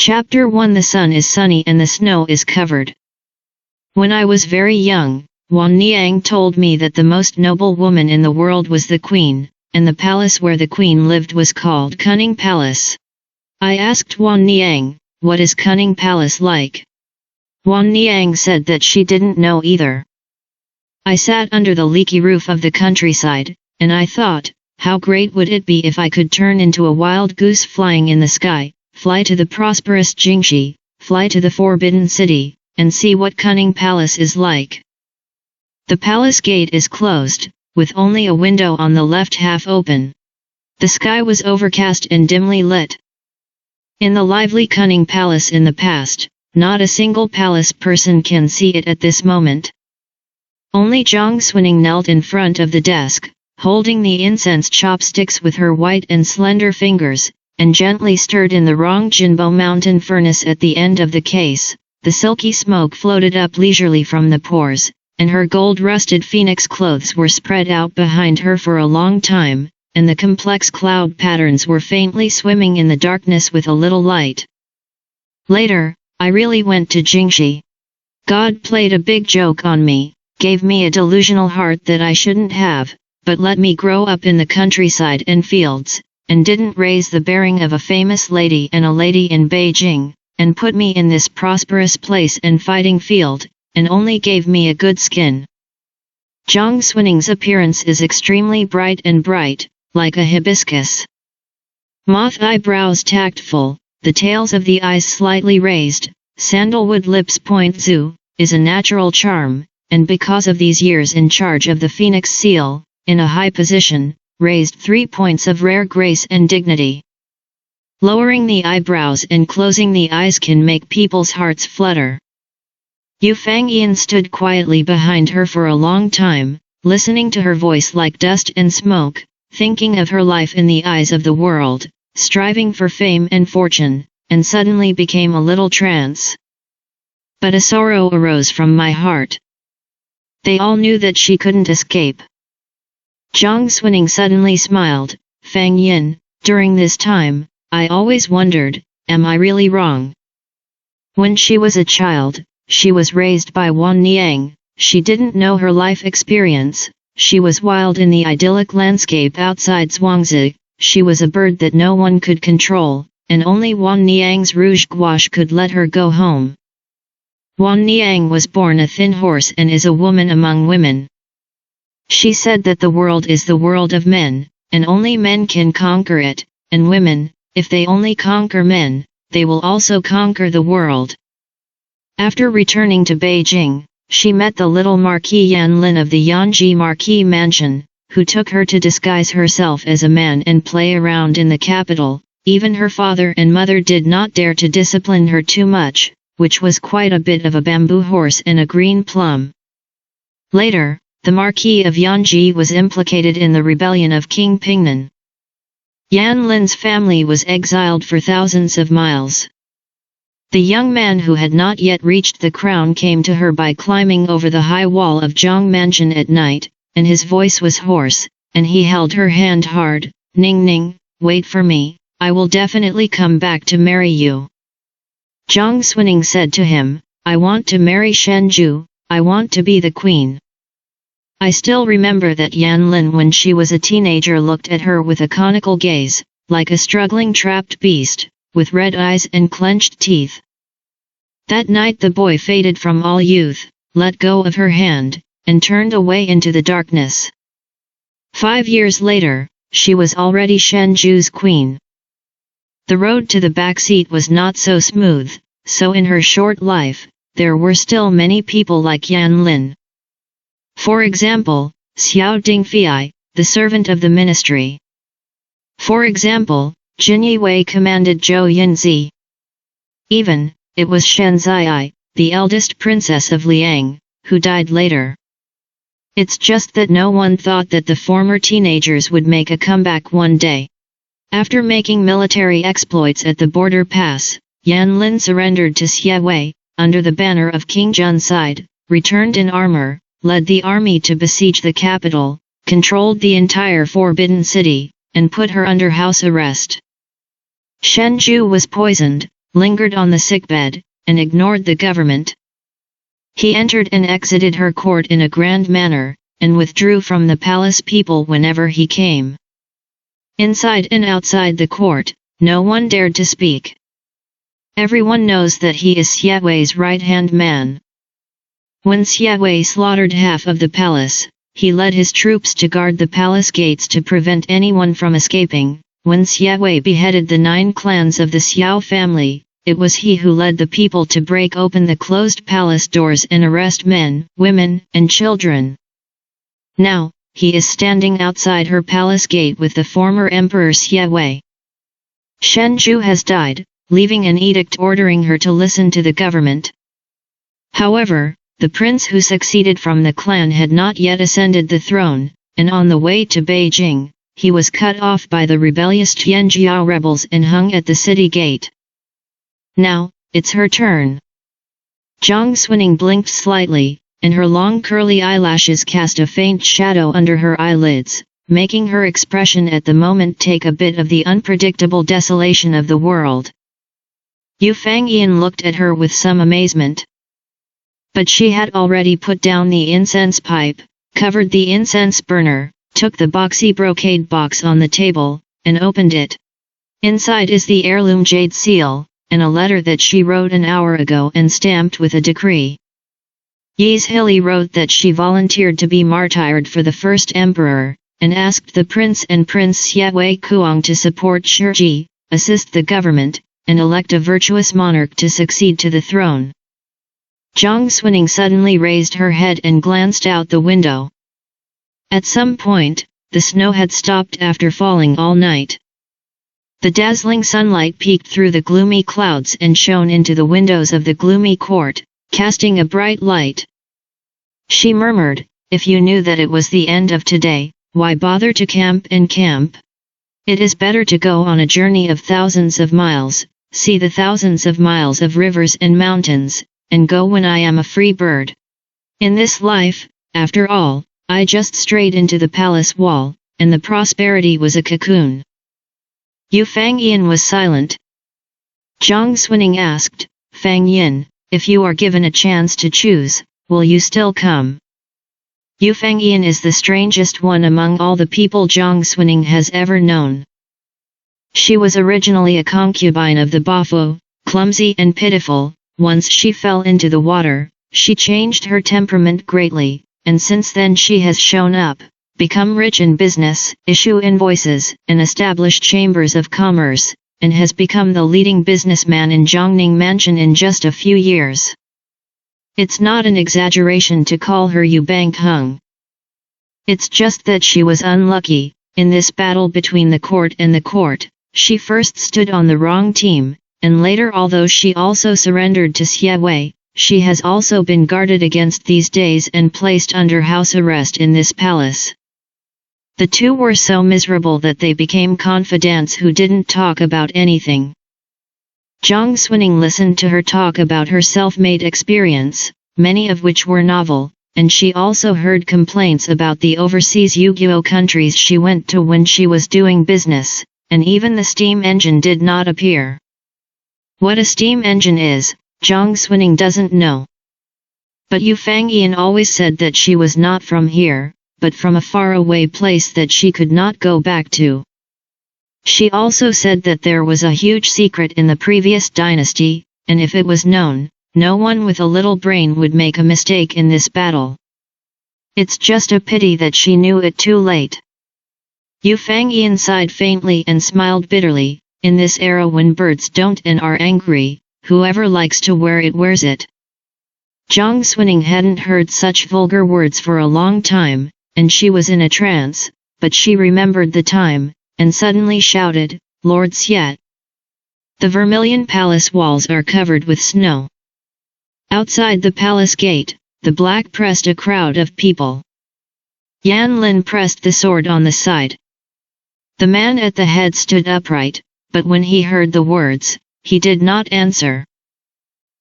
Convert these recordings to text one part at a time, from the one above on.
Chapter 1 The sun is sunny and the snow is covered. When I was very young, Wan Niang told me that the most noble woman in the world was the queen, and the palace where the queen lived was called Cunning Palace. I asked Wan Niang, what is Cunning Palace like? Wan Niang said that she didn't know either. I sat under the leaky roof of the countryside, and I thought, how great would it be if I could turn into a wild goose flying in the sky, fly to the prosperous Jingxi, fly to the Forbidden City, and see what Cunning Palace is like. The palace gate is closed, with only a window on the left half open. The sky was overcast and dimly lit. In the lively Cunning Palace in the past, not a single palace person can see it at this moment. Only Jiang Xuning knelt in front of the desk, holding the incense chopsticks with her white and slender fingers, and gently stirred in the Rongjinbo mountain furnace at the end of the case. The silky smoke floated up leisurely from the pores, and her gold-rusted phoenix clothes were spread out behind her for a long time, and the complex cloud patterns were faintly swimming in the darkness with a little light. Later, I really went to Jingxi. God played a big joke on me, gave me a delusional heart that I shouldn't have, but let me grow up in the countryside and fields, and didn't raise the bearing of a famous lady and a lady in Beijing, and put me in this prosperous place and fighting field, and only gave me a good skin. Jiang Xuning's appearance is extremely bright, like a hibiscus. Moth eyebrows tactful, the tails of the eyes slightly raised, sandalwood lips point zu, is a natural charm, and because of these years in charge of the Phoenix Seal, in a high position, raised 3 points of rare grace and dignity. Lowering the eyebrows and closing the eyes can make people's hearts flutter. Yu Fangyan stood quietly behind her for a long time, listening to her voice like dust and smoke, thinking of her life in the eyes of the world, striving for fame and fortune, and suddenly became a little trance. But a sorrow arose from my heart. They all knew that she couldn't escape. Jiang Xuning suddenly smiled. Fang Yin, during this time, I always wondered, am I really wrong? When she was a child, she was raised by Wan Niang, she didn't know her life experience, she was wild in the idyllic landscape outside Zhuangzi, she was a bird that no one could control, and only Wan Niang's rouge gouache could let her go home. Wan Niang was born a thin horse and is a woman among women. She said that the world is the world of men, and only men can conquer it, and women, if they only conquer men, they will also conquer the world. After returning to Beijing, she met the little Marquis Yan Lin of the Yanji Marquis Mansion, who took her to disguise herself as a man and play around in the capital. Even her father and mother did not dare to discipline her too much, which was quite a bit of a bamboo horse and a green plum. Later, the Marquis of Yanji was implicated in the rebellion of King Pingnan. Yan Lin's family was exiled for thousands of miles. The young man who had not yet reached the crown came to her by climbing over the high wall of Zhang Mansion at night, and his voice was hoarse, and he held her hand hard. Ning Ning, wait for me, I will definitely come back to marry you. Jiang Xuning said to him, I want to marry Shenju, I want to be the queen. I still remember that Yan Lin when she was a teenager looked at her with a conical gaze, like a struggling trapped beast, with red eyes and clenched teeth. That night the boy faded from all youth, let go of her hand, and turned away into the darkness. 5 years later, she was already Shenju's queen. The road to the back seat was not so smooth, so in her short life, there were still many people like Yan Lin. For example, Xiao Dingfei, the servant of the ministry. For example, Jin Yiwei commanded Zhou Yinzi. Even, it was Shen Zai, the eldest princess of Liang, who died later. It's just that no one thought that the former teenagers would make a comeback one day. After making military exploits at the border pass, Yan Lin surrendered to Xie Wei, under the banner of King Junside, returned in armor, led the army to besiege the capital, controlled the entire Forbidden City, and put her under house arrest. Shenju was poisoned, lingered on the sickbed, and ignored the government. He entered and exited her court in a grand manner, and withdrew from the palace people whenever he came. Inside and outside the court, no one dared to speak. Everyone knows that he is Xie Wei's right-hand man. When Xie Wei slaughtered half of the palace, he led his troops to guard the palace gates to prevent anyone from escaping. When Xie Wei beheaded the 9 clans of the Xiao family, it was he who led the people to break open the closed palace doors and arrest men, women, and children. Now, he is standing outside her palace gate with the former emperor Xie Wei. Shen Zhu has died, leaving an edict ordering her to listen to the government. However, the prince who succeeded from the clan had not yet ascended the throne, and on the way to Beijing, he was cut off by the rebellious Tianjiao rebels and hung at the city gate. Now, it's her turn. Zhang Xuning blinked slightly, and her long curly eyelashes cast a faint shadow under her eyelids, making her expression at the moment take a bit of the unpredictable desolation of the world. Yu Fangyan looked at her with some amazement. But she had already put down the incense pipe, covered the incense burner, took the boxy brocade box on the table, and opened it. Inside is the heirloom jade seal, and a letter that she wrote an hour ago and stamped with a decree. Yi's Hilly wrote that she volunteered to be martyred for the first emperor, and asked the prince and Prince Xie Wei Kuang to support Shiji, assist the government, and elect a virtuous monarch to succeed to the throne. Zhang Xuning suddenly raised her head and glanced out the window. At some point, the snow had stopped after falling all night. The dazzling sunlight peeked through the gloomy clouds and shone into the windows of the gloomy court, casting a bright light. She murmured, "If you knew that it was the end of today, why bother to camp and camp? It is better to go on a journey of thousands of miles, see the thousands of miles of rivers and mountains, and go when I am a free bird. In this life, after all, I just strayed into the palace wall, and the prosperity was a cocoon." Yu Fangyan was silent. Zhang Xuning asked, "Fangyan, if you are given a chance to choose, will you still come?" Yu Fangyan is the strangest one among all the people Zhang Xuning has ever known. She was originally a concubine of the Bafo, clumsy and pitiful. Once she fell into the water, she changed her temperament greatly, and since then she has shown up, become rich in business, issue invoices, and establish chambers of commerce, and has become the leading businessman in Zhongning Mansion in just a few years. It's not an exaggeration to call her Yu Bangheng. It's just that she was unlucky. In this battle between the court and the court, she first stood on the wrong team, and later, although she also surrendered to Xie Wei, she has also been guarded against these days and placed under house arrest in this palace. The two were so miserable that they became confidants who didn't talk about anything. Zhang Xuning listened to her talk about her self-made experience, many of which were novel, and she also heard complaints about the overseas Yu-Gi-Oh countries she went to when she was doing business, and even the steam engine did not appear. What a steam engine is, Zhang Xuning doesn't know. But Yu Fangyan always said that she was not from here, but from a faraway place that she could not go back to. She also said that there was a huge secret in the previous dynasty, and if it was known, no one with a little brain would make a mistake in this battle. It's just a pity that she knew it too late. Yu Fangyan sighed faintly and smiled bitterly. In this era when birds don't and are angry, whoever likes to wear it wears it. Zhang Xuning hadn't heard such vulgar words for a long time, and she was in a trance, but she remembered the time, and suddenly shouted, "Lord Xie!" The Vermilion Palace walls are covered with snow. Outside the palace gate, the black pressed a crowd of people. Yan Lin pressed the sword on the side. The man at the head stood upright, but when he heard the words, he did not answer.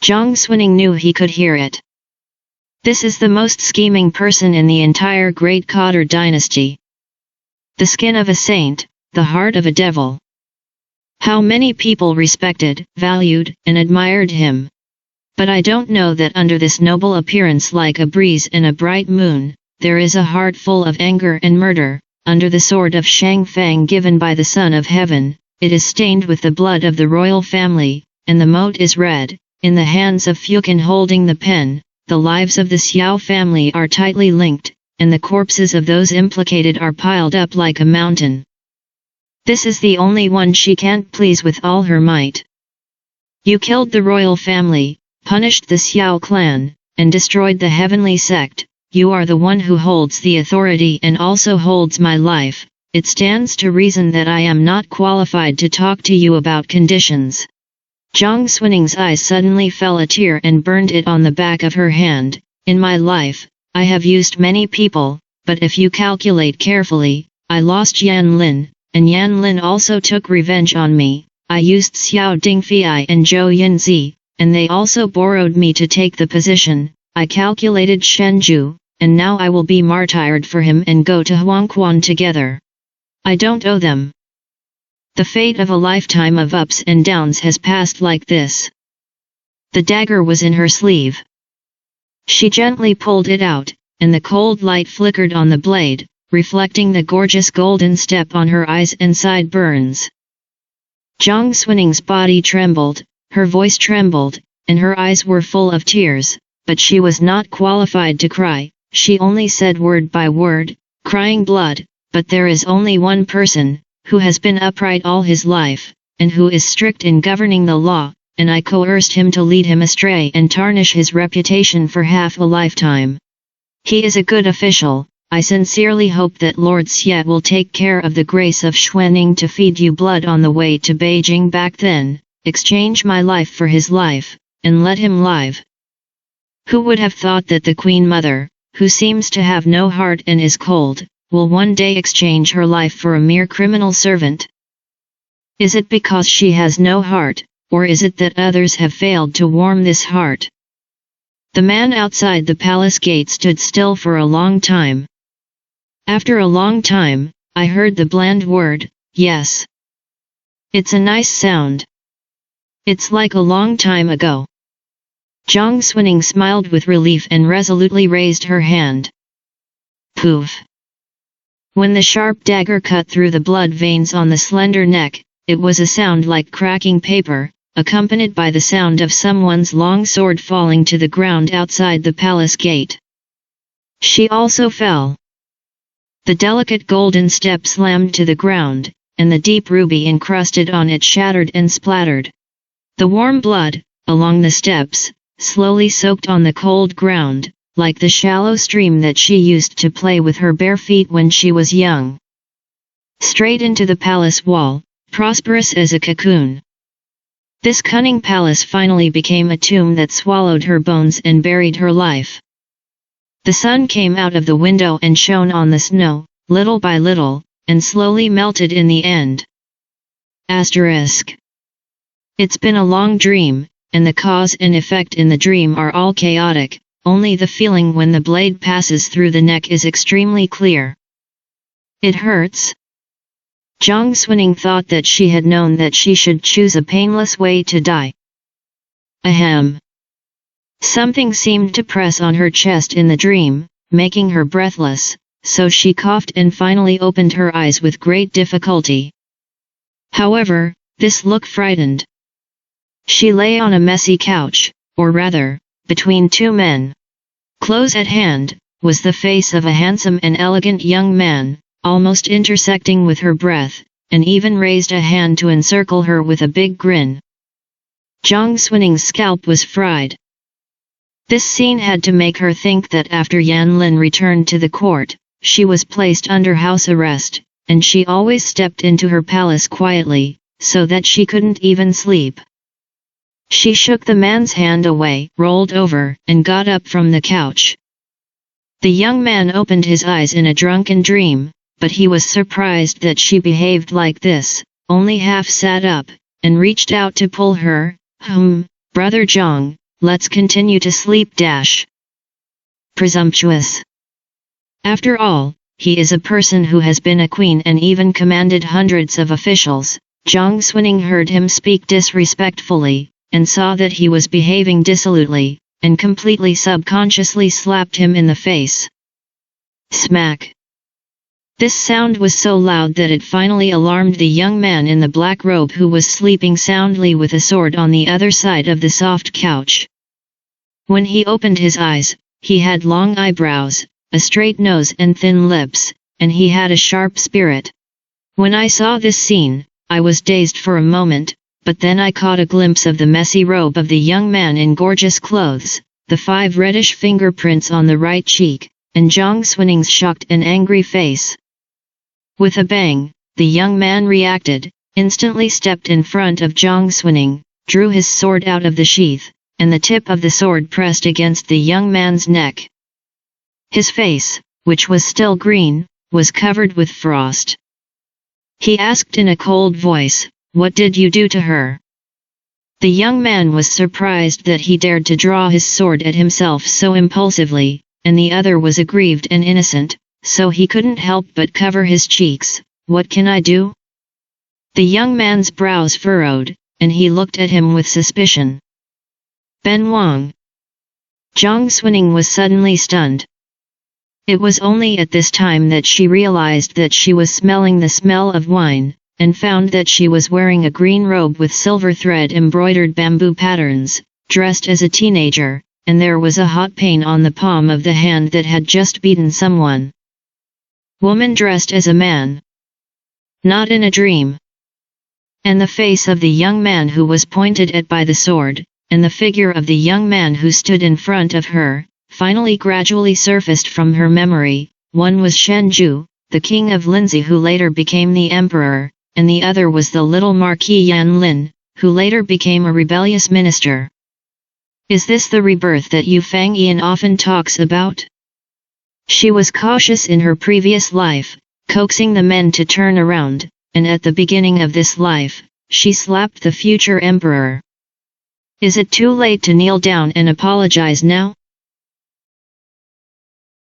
Zhang Xuning knew he could hear it. This is the most scheming person in the entire Great Cotter dynasty. The skin of a saint, the heart of a devil. How many people respected, valued, and admired him. But I don't know that under this noble appearance like a breeze and a bright moon, there is a heart full of anger and murder. Under the sword of Shang Fang given by the Son of Heaven, it is stained with the blood of the royal family, and the mote is red. In the hands of Fukin holding the pen, the lives of the Xiao family are tightly linked, and the corpses of those implicated are piled up like a mountain. This is the only one she can't please with all her might. You killed the royal family, punished the Xiao clan, and destroyed the heavenly sect. You are the one who holds the authority and also holds my life. It stands to reason that I am not qualified to talk to you about conditions. Jiang Xunning's eyes suddenly fell a tear and burned it on the back of her hand. In my life, I have used many people, but if you calculate carefully, I lost Yan Lin, and Yan Lin also took revenge on me. I used Xiao Dingfei and Zhou Yinzi, and they also borrowed me to take the position. I calculated Shenju, and now I will be martyred for him and go to Huangquan together. I don't owe them. The fate of a lifetime of ups and downs has passed like this. The dagger was in her sleeve. She gently pulled it out, and the cold light flickered on the blade, reflecting the gorgeous golden step on her eyes and sideburns. Jiang Xunning's body trembled, her voice trembled, and her eyes were full of tears, but she was not qualified to cry. She only said word by word, crying blood, but there is only one person, who has been upright all his life, and who is strict in governing the law, and I coerced him to lead him astray and tarnish his reputation for half a lifetime. He is a good official. I sincerely hope that Lord Xie will take care of the grace of Xuanning to feed you blood on the way to Beijing back then, exchange my life for his life, and let him live. Who would have thought that the Queen Mother, who seems to have no heart and is cold, will one day exchange her life for a mere criminal servant? Is it because she has no heart, or is it that others have failed to warm this heart? The man outside the palace gate stood still for a long time. After a long time, I heard the bland word, yes. It's a nice sound. It's like a long time ago. Jiang Xuning smiled with relief and resolutely raised her hand. Poof! When the sharp dagger cut through the blood veins on the slender neck, it was a sound like cracking paper, accompanied by the sound of someone's long sword falling to the ground outside the palace gate. She also fell. The delicate golden step slammed to the ground, and the deep ruby encrusted on it shattered and splattered. The warm blood, along the steps, slowly soaked on the cold ground, like the shallow stream that she used to play with her bare feet when she was young. Straight into the palace wall, prosperous as a cocoon. This cunning palace finally became a tomb that swallowed her bones and buried her life. The sun came out of the window and shone on the snow, little by little, and slowly melted in the end. Asterisk. It's been a long dream, and the cause and effect in the dream are all chaotic, only the feeling when the blade passes through the neck is extremely clear. It hurts. Jiang Xuning thought that she had known that she should choose a painless way to die. Ahem. Something seemed to press on her chest in the dream, making her breathless, so she coughed and finally opened her eyes with great difficulty. However, this look frightened. She lay on a messy couch, or rather, between two men. Close at hand, was the face of a handsome and elegant young man, almost intersecting with her breath, and even raised a hand to encircle her with a big grin. Jiang Xunning's scalp was fried. This scene had to make her think that after Yan Lin returned to the court, she was placed under house arrest, and she always stepped into her palace quietly, so that she couldn't even sleep. She shook the man's hand away, rolled over, and got up from the couch. The young man opened his eyes in a drunken dream, but he was surprised that she behaved like this, only half sat up, and reached out to pull her. Brother Jiang, let's continue to sleep. Presumptuous. After all, he is a person who has been a queen and even commanded hundreds of officials. Zhang Xuning heard him speak disrespectfully, and saw that he was behaving dissolutely, and completely subconsciously slapped him in the face. Smack! This sound was so loud that it finally alarmed the young man in the black robe who was sleeping soundly with a sword on the other side of the soft couch. When he opened his eyes, he had long eyebrows, a straight nose and thin lips, and he had a sharp spirit. When I saw this scene, I was dazed for a moment, but then I caught a glimpse of the messy robe of the young man in gorgeous clothes, the 5 reddish fingerprints on the right cheek, and Zhang Xuning's shocked and angry face. With a bang, the young man reacted, instantly stepped in front of Zhang Xuning, drew his sword out of the sheath, and the tip of the sword pressed against the young man's neck. His face, which was still green, was covered with frost. He asked in a cold voice, "What did you do to her?" The young man was surprised that he dared to draw his sword at himself so impulsively, and the other was aggrieved and innocent, so he couldn't help but cover his cheeks. "What can I do?" The young man's brows furrowed, and he looked at him with suspicion. "Ben Wang." Zhang Xuning was suddenly stunned. It was only at this time that she realized that she was smelling the smell of wine, and found that she was wearing a green robe with silver thread embroidered bamboo patterns, dressed as a teenager, and there was a hot pain on the palm of the hand that had just beaten someone. Woman dressed as a man. Not in a dream. And the face of the young man who was pointed at by the sword, and the figure of the young man who stood in front of her, finally gradually surfaced from her memory. One was Shen Zhu, the king of Linzi who later became the emperor, and the other was the little Marquis Yan Lin, who later became a rebellious minister. Is this the rebirth that Yu Fangyan often talks about? She was cautious in her previous life, coaxing the men to turn around, and at the beginning of this life, she slapped the future emperor. Is it too late to kneel down and apologize now?